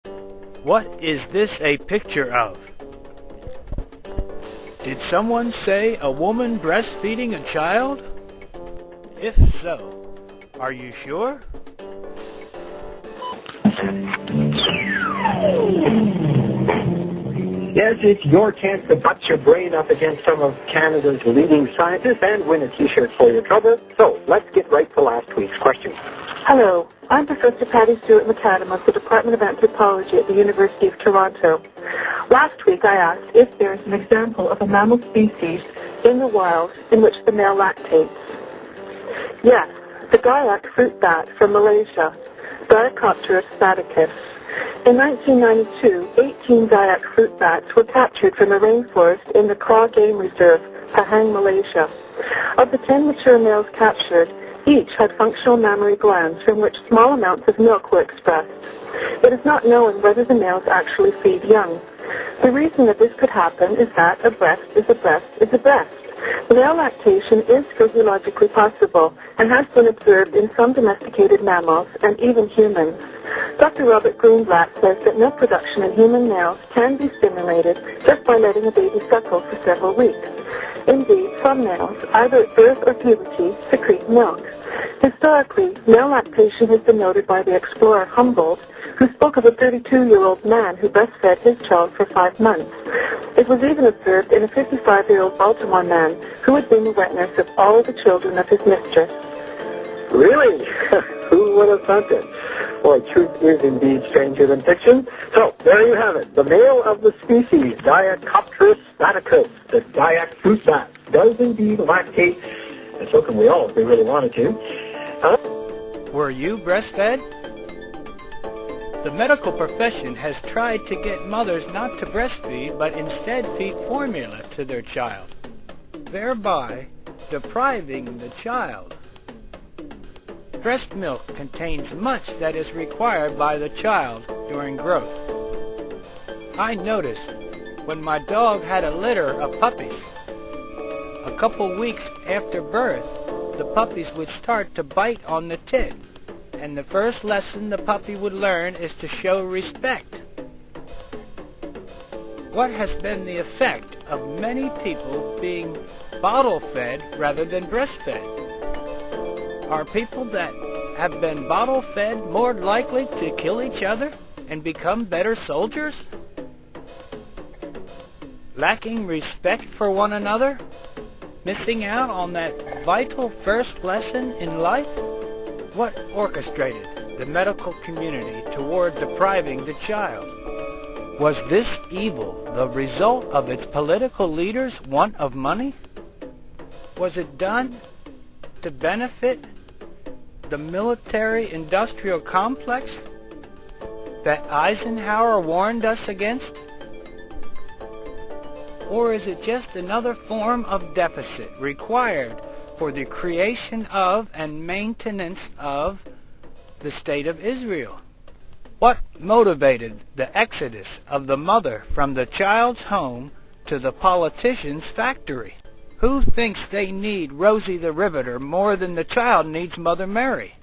What is this a picture of? Did someone say a woman breastfeeding a child? If so, are you sure? Yes, it's your chance to butt your brain up against some of Canada's leading scientists and win a T-shirt for your trouble. So, let's get right to last week's question. Hello, I'm Professor Patty Stewart McAdam of the Department of Anthropology at the University of Toronto. Last week I asked if there is an example of a mammal species in the wild in which the male lactates. Yes, the Gaiac fruit bat from Malaysia, Diacopterus saticus. In 1992, 18 Gaiac fruit bats were captured from a rainforest in the Kra Game Reserve, Pahang, Malaysia. Of the 10 mature males captured, each had functional mammary glands from which small amounts of milk were expressed. It is not known whether the males actually feed young. The reason that this could happen is that a breast is a breast is a breast. Male lactation is physiologically possible and has been observed in some domesticated mammals and even humans. Dr. Robert Greenblatt says that milk production in human males can be stimulated just by letting a baby suckle for several weeks. Indeed, some males, either at birth or puberty, secrete milk. Historically, male lactation has been noted by the explorer Humboldt, who spoke of a 32-year-old man who breastfed his child for 5 months. It was even observed in a 55-year-old Baltimore man who had been the wet nurse of all the children of his mistress. Really? Who would have thought it? Boy, truth is indeed stranger than fiction. So, there you have it. The male of the species, Diacopterus saticus, the Gaiac fruit bat, does indeed lactate, and so can we all if we really wanted to. Were you breastfed? The medical profession has tried to get mothers not to breastfeed, but instead feed formula to their child, thereby depriving the child. Breast milk contains much that is required by the child during growth. I noticed when my dog had a litter of puppies, a couple weeks after birth, the puppies would start to bite on the tit, and the first lesson the puppy would learn is to show respect. What has been the effect of many people being bottle-fed rather than breastfed? Are people that have been bottle-fed more likely to kill each other and become better soldiers? Lacking respect for one another? Missing out on that vital first lesson in life? What orchestrated the medical community toward depriving the child? Was this evil the result of its political leaders' want of money? Was it done to benefit the military-industrial complex that Eisenhower warned us against? Or is it just another form of deficit required for the creation of and maintenance of the State of Israel? What motivated the exodus of the mother from the child's home to the politician's factory? Who thinks they need Rosie the Riveter more than the child needs Mother Mary?